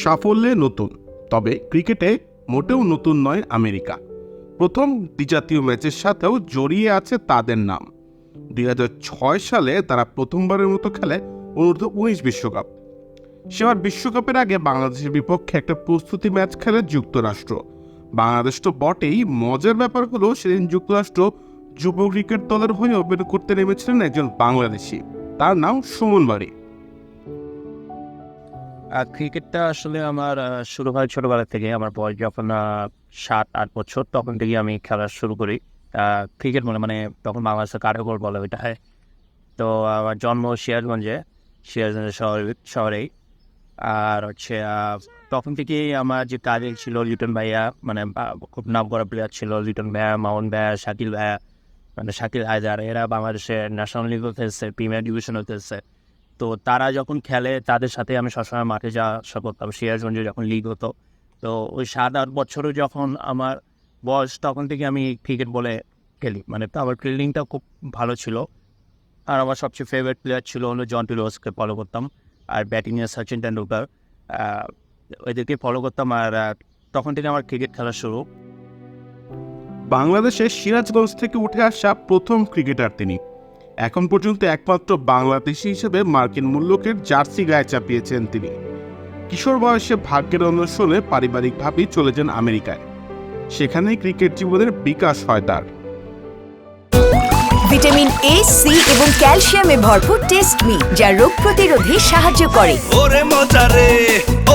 সাফল্যে নতুন, তবে ক্রিকেটে মোটেও নতুন নয় আমেরিকা। প্রথম দ্বিজাতীয় ম্যাচের সাথেও জড়িয়ে আছে তাদের নাম। 2006 সালে তারা প্রথমবারের মতো খেলে অনূর্ধ্ব-19 বিশ্বকাপ। সেবার বিশ্বকাপের আগে বাংলাদেশের বিপক্ষে একটা প্রস্তুতি ম্যাচ খেলে যুক্তরাষ্ট্র। বাংলাদেশ তো বটেই, মজার ব্যাপার হলো সেদিন যুক্তরাষ্ট্র যুব ক্রিকেট দলের হয়ে ওপেন করতে নেমেছিলেন একজন বাংলাদেশি, তার নাম সুমন বাড়ি। ক্রিকেটটা আসলে আমার শুরু হয় ছোটবেলা থেকে। আমার বয়স যখন 7-8 বছর, তখন থেকে আমি খেলা শুরু করি। ক্রিকেট মানে তখন বাংলাদেশের কারিগর বলে ওইটা হয়। তো আমার জন্ম সিরাজগঞ্জের শহরেই। আর হচ্ছে তখন থেকেই আমার যে কাজিন ছিল লিটন ভাইয়া, মানে খুব নাম করা প্লেয়ার ছিল লিটন ভাইয়া, মামুন ভাইয়া, শাকিল ভাইয়া, মানে শাকিল হায়দার, এরা বাংলাদেশের ন্যাশনাল লিগও খেলছে, প্রিমিয়ার ডিভিশনও খেলছে। তো তারা যখন খেলে তাদের সাথে আমি সবসময় মাঠে যাওয়া আসা করতাম। সিরাজগঞ্জে যখন লিগ হতো, তো ওই 7-8 বছরও যখন আমার বয়স, তখন থেকে আমি ক্রিকেট বলে খেলি। মানে তো আমার ফিল্ডিংটা খুব ভালো ছিল। আর আমার সবচেয়ে ফেভারিট প্লেয়ার ছিল হলো জন্টি রোজকে ফলো করতাম। আর ব্যাটিংয়ে সচিন টেন্ডুলকার, ওইদেরকে ফলো করতাম। আর তখন থেকে আমার ক্রিকেট খেলা শুরু। বাংলাদেশের সিরাজগঞ্জ থেকে উঠে আসা প্রথম ক্রিকেটার তিনি। এখন পর্যন্ত একমাত্র বাংলাদেশি হিসেবে মার্কিন মুলুকের জার্সি গায়ে চাপিয়েছেন তিনি। কিশোর বয়সে ভাগ্যের অন্বেষণে পারিবারিকভাবেই চলে যান আমেরিকায়। সেখানেই ক্রিকেট জীবনের বিকাশ হয় তার। ভিটামিন এ, সি এবং ক্যালসিয়ামে ভরপুর টেস্ট মি, যা রোগ প্রতিরোধে সাহায্য করে। ওরে মজা রে,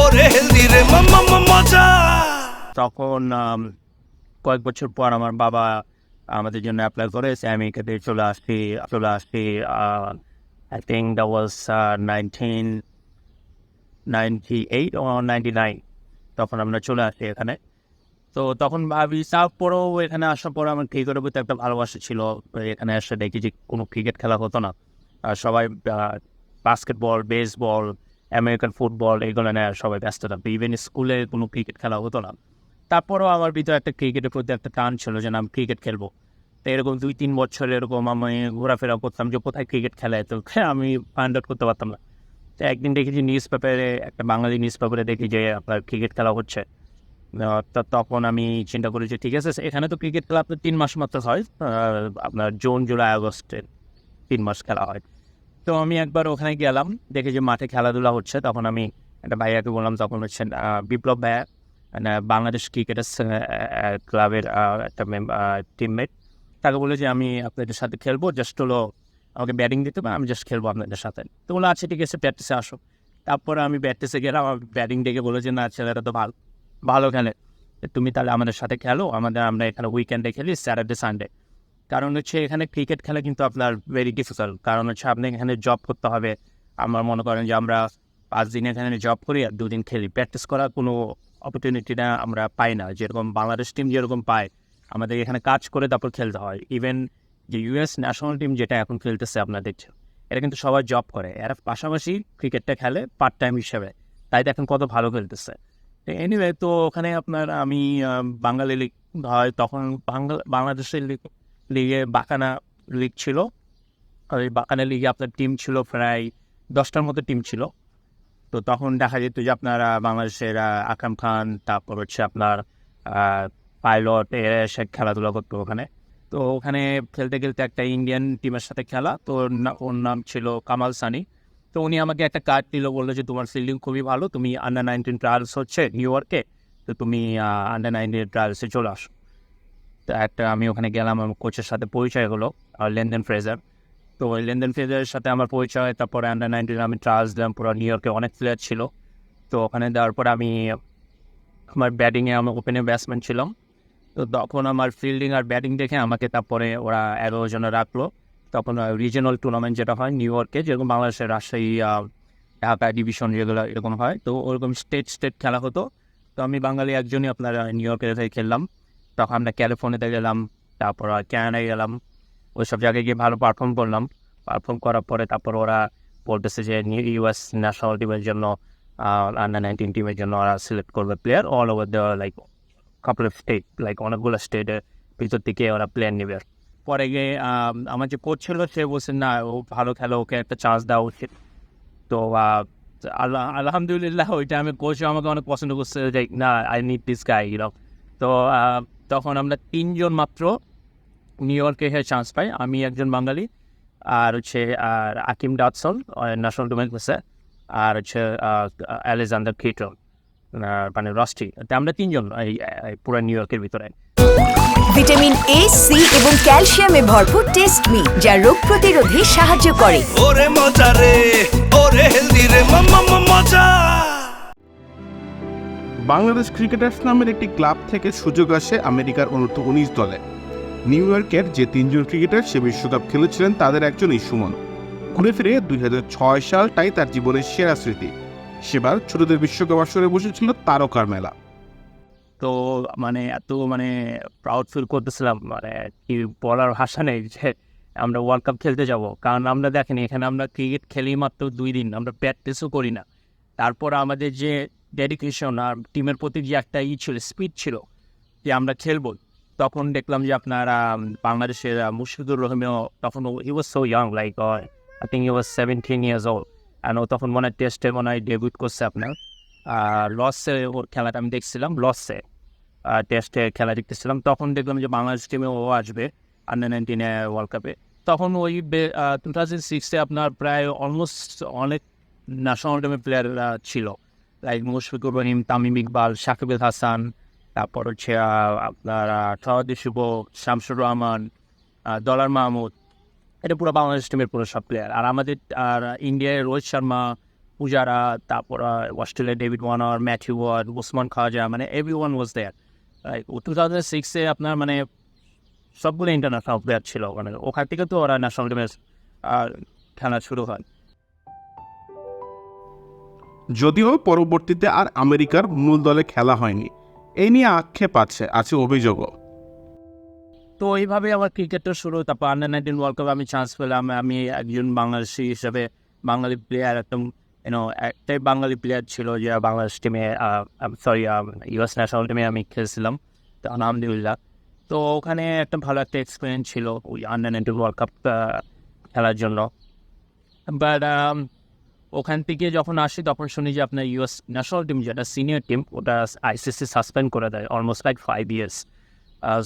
ওরে হেলদি রে, মজা। তখন কয়েক বছর পর আমার বাবা আমাদের জন্য অ্যাপ্লাই করে আমেরিকাতে চলে আসি। I think that was 1998 or 99। তখন আমরা চলে আসি এখানে। তো তখন ভাবি, তারপরেও এখানে আসার পর আমার ক্রিকেটের প্রতি একটা ভালোবাসা ছিল। এখানে এসে দেখি যে কোনো ক্রিকেট খেলা হতো না। সবাই বাস্কেটবল, বেসবল, আমেরিকান ফুটবল এগুলো নিয়ে সবাই ব্যস্ত থাকতো। ইভেন স্কুলে কোনো ক্রিকেট খেলা হতো না। তারপরেও আমার ভিতরে একটা ক্রিকেটের প্রতি একটা টান ছিল যে আমি ক্রিকেট খেলবো। তো এরকম 2-3 বছর এরকম আমি ঘোরাফেরা করতাম যে কোথায় ক্রিকেট খেলা, তো আমি ফাইন্ড আউট করতে পারতাম না। তো একদিন দেখি যে একটা বাঙালি নিউজ পেপারে দেখি যে আপনার ক্রিকেট খেলা হচ্ছে। তখন আমি চিন্তা করি যে ঠিক আছে, এখানে তো ক্রিকেট খেলা আপনার 3 মাস মাত্র হয়, আপনার জুন, জুলাই, আগস্টে 3 মাস খেলা হয়। তো আমি একবার ওখানে গেলাম, দেখি যে মাঠে খেলাধুলা হচ্ছে। তখন আমি একটা ভাইয়াকে বললাম, তখন হচ্ছে বিপ্লব ভাইয়া, মানে বাংলাদেশ ক্রিকেটার্স ক্লাবের একটা টিমমেট। তাকে বলে যে আমি আপনাদের সাথে খেলবো, জাস্ট হলো আমাকে ব্যাটিং দিতে হবে, আমি জাস্ট খেলবো আপনাদের সাথে। তো বললো আচ্ছা ঠিক আছে, প্র্যাকটিসে আসো। তারপরে আমি প্র্যাকটিসে গেলাম। আমার ব্যাটিং দেখে বলে যে না, ছেলেটা তো ভালো ভালো খেলে, তুমি তাহলে আমাদের সাথে খেলো। আমরা এখানে উইকেন্ডে খেলি, স্যাটারডে সানডে। কারণ হচ্ছে এখানে ক্রিকেট খেলা কিন্তু আপনার ভেরি ডিফিকাল্ট। কারণ হচ্ছে আপনি এখানে জব করতে হবে। আমার মনে করেন যে আমরা 5 দিন এখানে জব করি আর 2 দিন খেলি। প্র্যাকটিস করার কোনো অপরচুনিটিটা আমরা পাই না, যেরকম বাংলাদেশ টিম যেরকম পায়। আমাদের এখানে কাজ করে তারপর খেলতে হয়। ইভেন যে ইউএস ন্যাশনাল টিম যেটা এখন খেলতেছে আপনার দেখছেন, এরা কিন্তু সবাই জব করে, এরা পাশাপাশি ক্রিকেটটা খেলে পার্ট টাইম হিসেবে। তাই দেখেন কত ভালো খেলতেছে। এনিওয়ে, তো ওখানে আপনার আমি বাঙালি লিগ হয় তখন, বাংলাদেশের লিগে বাকানা লিগ ছিল। আর এই বাকানা লিগে আপনার টিম ছিল প্রায় 10টার মতো টিম ছিল। তো তখন দেখা যেত যে আপনার বাংলাদেশের আকরাম খান, তারপর হচ্ছে আপনার পাইলট, এরা এসে খেলাধুলা করতো ওখানে। তো ওখানে খেলতে খেলতে একটা ইন্ডিয়ান টিমের সাথে খেলা, তো ওর নাম ছিল কামাল সানি। তো উনি আমাকে একটা কার্ড দিল, বললো যে তোমার ফিল্ডিং খুবই ভালো, তুমি আন্ডার-19 ট্রায়ালস হচ্ছে নিউ ইয়র্কে, তো তুমি আন্ডার-19 ট্রায়ালসে চলে আসো। তো আমি ওখানে গেলাম, আমার কোচের সাথে পরিচয় হলো, লেনদেন ফ্রেজার। তো ওই লেনদেন ফ্রেজারের সাথে আমার পরিচয়। তারপরে আন্ডার-19 আমি ট্রায়ালস দিলাম, পুরো নিউ ইয়র্কে অনেক প্লেয়ার ছিল। তো ওখানে দেওয়ার পর আমার ব্যাটিংয়ে আমি ওপেনে ব্যাটসম্যান ছিলাম। তো তখন আমার ফিল্ডিং আর ব্যাটিং দেখে আমাকে তারপরে ওরা 11 জনে রাখলো। তখন রিজিওনাল টুর্নামেন্ট যেটা হয় নিউ ইয়র্কে, যেরকম বাংলাদেশের রাজশাহী, ঢাকা ডিভিশন যেগুলো এরকম হয়, তো ওরকম স্টেট খেলা হতো। তো আমি বাঙালি একজনই আপনার নিউ ইয়র্কের হয়ে খেললাম। তখন আমরা ক্যালিফোর্নিয়াতে গেলাম, তারপর ক্যানাডায় গেলাম। ওই সব জায়গায় গিয়ে ভালো পারফর্ম করলাম। পারফর্ম করার পরে তারপর ওরা বলতেছে যে ইউএস ন্যাশনাল টিমের জন্য, আন্ডার-19 টিমের জন্য ওরা সিলেক্ট করবে player all over the like couple of state, like অনেকগুলো স্টেটের ভিতর থেকে ওরা প্লেয়ার নেবে। পরে গিয়ে আমার যে কোচ ছিল সে বলছে না, ও ভালো খেলো, ওকে একটা চান্স দেওয়া উচিত। তো আলহামদুলিল্লাহ ওইটা আমি কোচও আমাকে অনেক পছন্দ করছে যে না আই নিড দিস গাই তো তখন আমরা 3 জন মাত্র নিউ ইয়র্কে চান্স পাই, আমি একজন বাঙালি আর আর আকিম ডাটসন ন্যাশনাল ডোমেন করছে, আর আলেকজান্ডার কিটন মানে রস্টি, আমরা 3 জন এই পুরো নিউ ইয়র্কের ভিতরে। ভিটামিন এ, সি এবং ক্যালসিয়ামে ভরপুর টেস্ট মি, যা রোগ প্রতিরোধে সাহায্য করে। ওরে মজা রে ওরে হেলদি রে মাম্মা মজা। বাংলাদেশ ক্রিকেটার্স নামের একটি ক্লাব থেকে সুযোগ আসে আমেরিকার অনূর্ধ্ব-19 দলে। নিউ ইয়র্কের যে 3 জন ক্রিকেটার সে বিশ্বকাপ খেলেছিলেন তাদের একজনই সুমন। ঘুরে ফিরে 2006 সালটাই তার জীবনের সেরা স্মৃতি। সেবার ছোটদের বিশ্বকাপ আসরে বসেছিল তারকার মেলা। তো মানে এত মানে প্রাউড ফিল করতেছিলাম, মানে কি বলার ভাষা নেই যে আমরা ওয়ার্ল্ড কাপ খেলতে যাব। কারণ আমরা দেখেন এখানে আমরা ক্রিকেট খেলি মাত্র 2 দিন, আমরা প্র্যাকটিসও করি না। তারপর আমাদের যে ডেডিকেশন আর টিমের প্রতি যে একটা ছিল, স্পিড ছিল যে আমরা খেলবো, তখন দেখলাম যে আপনার বাংলাদেশের মুশফিকুর রহিমও তখন he was so young, like I think he was 17 years old, and ও তখন মনে হয় টেস্টে মনে হয় ডেবিউট করছে আপনার। লসে ওর খেলাটা আমি দেখছিলাম, লসে টেস্টে খেলা দেখতেছিলাম। তখন দেখলাম যে বাংলাদেশ টিমে ও আসবে আন্ডার-19 ওয়ার্ল্ড কাপে। তখন ওই 2006-এ আপনার প্রায় অলমোস্ট অনেক ন্যাশনাল টিমের প্লেয়ার ছিল, লাইক মুশফিকুর রহিম, তামিম ইকবাল, সাকিব আল হাসান, তারপর আপনার সহদী শুভ, শামসুর রহমান, ডলার মাহমুদ, এটা পুরো বাংলাদেশ টিমের পুরো সব প্লেয়ার। আর আমাদের আর ইন্ডিয়ায় রোহিত শর্মা, পূজারা, তারপর Australia David Warner, Matthew Wade, Usman Khawaja, মানে এভরি ওয়ান ওয়াজ দেয়ার। 2006-এ আপনার মানে সবগুলো ইন্টারন্যাশনাল প্লেয়ার ছিল, মানে ওখান থেকে তো ওরা ন্যাশনাল টিমের খেলা শুরু হয়। যদিও পরবর্তীতে আর আমেরিকার মূল দলে খেলা হয়নি, এই নিয়ে আক্ষেপ আছে অভিযোগও। তো এইভাবে আমার ক্রিকেটটা শুরু। তারপর আন্ডার-19 ওয়ার্ল্ড কাপে আমি চান্স পেলাম। আমি একজন বাংলাদেশি হিসেবে বাঙালি প্লেয়ার, একদম একটাই বাঙালি প্লেয়ার ছিল যে বাংলাদেশ টিমে, সরি ইউএস ন্যাশনাল টিমে আমি খেলছিলাম, তো আলহামদুলিল্লাহ। তো ওখানে একটা ভালো একটা এক্সপিরিয়েন্স ছিল ওই আন্ডার-19 ওয়ার্ল্ড কাপ খেলার জন্য। বাট ওখান থেকে যখন আসি তখন শুনি যে আপনার ইউএস ন্যাশনাল টিম যেটা সিনিয়র টিম, ওটা আইসিসি সাসপেন্ড করে দেয় অলমোস্ট লাইক 5 ইয়ার্স।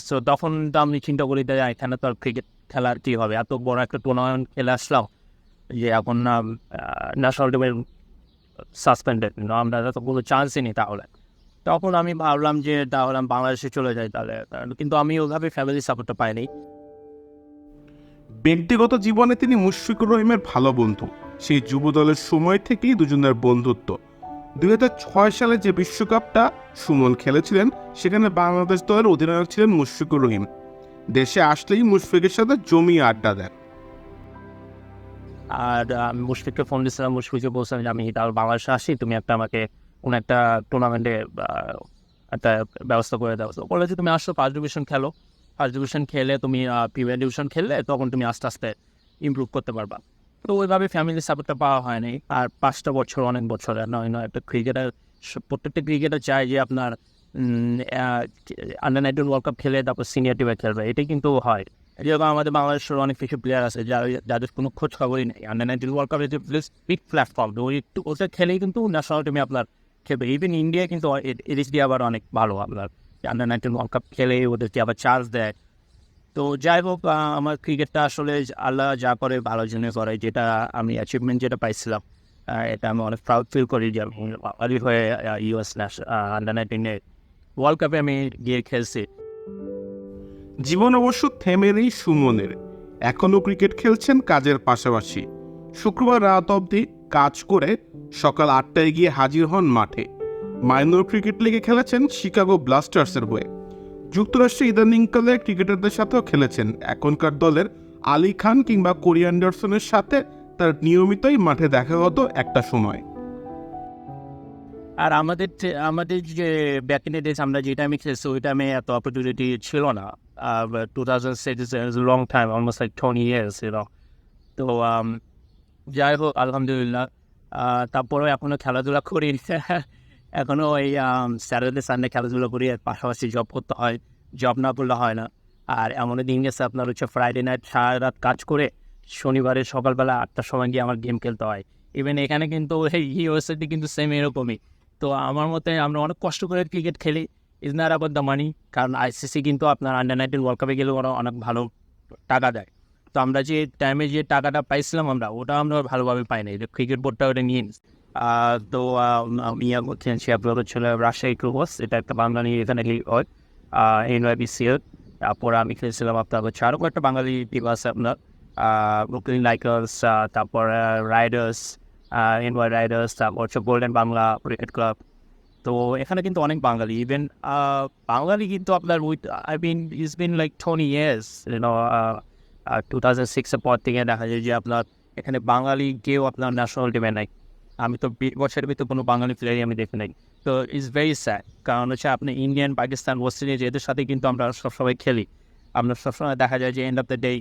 সো তখন তো আমি চিন্তা করি যে এখানে তো আর ক্রিকেট খেলার কী হবে, এত বড় একটা টুর্নামেন্ট খেলে আসলাম যে এখন ন্যাশনাল টিমের সাসপেন্ডেড, আমরা তো কোনো চান্সই নেই। তাহলে তখন আমি ভাবলাম যে তাহলে আমি বাংলাদেশে চলে যাই তাহলে, কিন্তু আমি ওইভাবে ফ্যামিলি সাপোর্টটা পাইনি। ব্যক্তিগত জীবনে তিনি মুশফিকুর রহিমের ভালো বন্ধু। সেই যুব দলের সময় থেকেই দুজনের বন্ধুত্ব। 2006 সালে যে বিশ্বকাপটা সুমন খেলেছিলেন সেখানে বাংলাদেশ দলের অধিনায়ক ছিলেন মুশফিকুর রহিম। দেশে আসলেই মুশফিকের সাথে জমিয়ে আড্ডা দেন। আর আমি মুশফিককে ফোন দিয়েছিলাম, মুশফিককে বলছিলাম যে আমি তাহলে বাংলাদেশে আসি, তুমি আমাকে কোনো একটা টুর্নামেন্টে একটা ব্যবস্থা করে দাও। তো বলে যে তুমি আসো, ফার্স্ট ডিভিশন খেলো, ফার্স্ট ডিভিশন খেলে তুমি প্রিমিয়ার ডিভিশন খেললে তখন তুমি আস্তে আস্তে ইমপ্রুভ করতে পারবা। তো ওইভাবে ফ্যামিলি সাপোর্টটা পাওয়া হয়নি। আর 5টা বছর অনেক বছর, নয় একটা ক্রিকেটার, প্রত্যেকটা ক্রিকেটার চায় যে আপনার আন্ডার-19 ওয়ার্ল্ড কাপ খেলে তারপর সিনিয়র টিমে খেলবে, এটাই কিন্তু হয়। যেরকম আমাদের বাংলাদেশের অনেক কিছু প্লেয়ার আছে যাদের কোনো খোঁজ খবরই নেই। আন্ডার-19 ওয়ার্ল্ড কাপের যে বিগ প্ল্যাটফর্ম, ওটা খেলেই কিন্তু ন্যাশনাল টিমে আপনার খেলবে। ইভেন ইন্ডিয়া কিন্তু এদিক দিয়ে আবার অনেক ভালো, আপনার আন্ডার-19 ওয়ার্ল্ড কাপ খেলে ওদেরকে আবার চান্স দেয়। তো যাই হোক, আমার ক্রিকেটটা আসলে আল্লাহ যা করে ভালোর জন্য করে। যেটা আমি অ্যাচিভমেন্ট যেটা পাইছিলাম, এটা আমি অনেক প্রাউড ফিল করি যে আমি বাঙালি হয়ে ইউএস আন্ডার-19 ওয়ার্ল্ড কাপে আমি গিয়ে খেলছি। জীবন অবশ্য থেমে নেই সুমনের। এখনও ক্রিকেট খেলছেন কাজের পাশাপাশি। শুক্রবার রাত অবধি কাজ করে সকাল 8টায় গিয়ে হাজির হন মাঠে। মাইনর ক্রিকেট লিগে খেলেছেন শিকাগো ব্লাস্টার্সের হয়ে। যুক্তরাষ্ট্রে ইদানিংকালে ক্রিকেটারদের সাথেও খেলেছেন। এখনকার দলের আলী খান কিংবা কোরি অ্যান্ডারসনের সাথে তার নিয়মিতই মাঠে দেখা হতো একটা সময়। আর আমাদের যে ব্যাক ইন দ্য ডেজ আমরা যে টাইমে খেলছি ওই টাইমে এত অপরচুনিটি ছিল না। 2006 is a long time, almost like 20 years, তো যাই হোক আলহামদুলিল্লাহ। তারপরেও এখনও খেলাধুলা করি, এখনও এই স্যাটারডে সানডে খেলাধুলা করি। আর পাশাপাশি জব করতে হয়, জব না করলে হয় না। আর এমন দিন গেছে আপনার ফ্রাইডে নাইট সারা রাত কাজ করে শনিবারে সকালবেলা 8টার সময় গিয়ে আমার গেম খেলতে হয়। ইভেন এখানে কিন্তু এই ইউএসএতে কিন্তু সেম এরকমই। তো আমার মতে আমরা অনেক কষ্ট করে ক্রিকেট খেলি, is not about the money, কারণ আইসিসি কিন্তু আপনার আন্ডার-19 ওয়ার্ল্ড কাপে গেলে ওরা অনেক ভালো টাকা দেয়। তো আমরা যে টাইমে যে টাকাটা পাইছিলাম ওটা আমরা ভালোভাবে পাই নাই, ক্রিকেট বোর্ডটা ওটা নিয়ে নিস। তো আমি করছেন সে আপনার ছিল রাজশাহী ক্রুবস, এটা একটা বাঙালি এখানে লিগ হয় NYBCL। তারপর আমি খেলেছিলাম আপনার হচ্ছে আরও কয়েকটা বাঙালি টিম আছে আপনার, ব্রুকলিন লাইকার্স, তারপর রাইডার্স, NY রাইডার্স, তারপর হচ্ছে গোল্ডেন বাংলা ক্রিকেট ক্লাব। তো এখানে কিন্তু অনেক বাঙালি, ইভেন বাঙালি কিন্তু আপনার with it's been like 20 years, 2006-এর পর থেকে দেখা যায় যে আপনার এখানে বাঙালি কেউ আপনার ন্যাশনাল টিমে নাই। আমি তো 20 বছরের ভিতরে কোনো বাঙালি প্লেয়ারই আমি দেখি নাই। তো ইটস ভেরি স্যাড, কারণ হচ্ছে আপনি ইন্ডিয়ান, পাকিস্তান, ওয়েস্ট ইন্ডিজ এদের সাথে কিন্তু আমরা সবসময় খেলি। আমরা সবসময় দেখা যায় যে এন্ড অফ দ্য ডে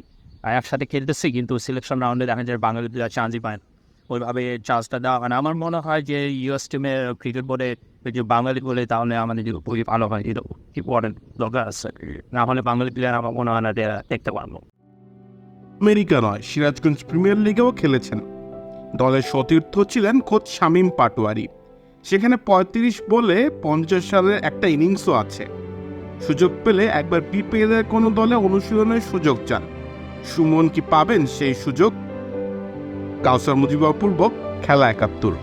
একসাথে খেলতেছি, কিন্তু সিলেকশন রাউন্ডে দেখা যায় বাঙালি প্লেয়ার চান্সই পায় না। ওইভাবে চান্সটা দেওয়া হয় না। আমার মনে হয় যে ইউএস টিমের ক্রিকেট বোর্ডে যে বাঙালি বলে তাহলে আমাদের যে খুবই ভালো হয়, এটা ইম্পর্টেন্ট দরকার আছে। না হলে বাঙালি প্লেয়ার আমার মনে হয় না যে দেখতে পারবো। আমেরিকা নয়, সিরাজগঞ্জ প্রিমিয়ার লিগেও খেলেছেন। দলের সতীর্থ ছিলেন খোদ শামীম পাটোয়ারি। সেখানে 35 বলে 50 রানের একটা ইনিংসও আছে। সুযোগ পেলে একবার বিপিএল এর কোনো দলে অনুশীলনের সুযোগ চান। সুমন কি পাবেন সেই সুযোগ? কাউসার মুজিবুর পূর্বক, খেলা 71।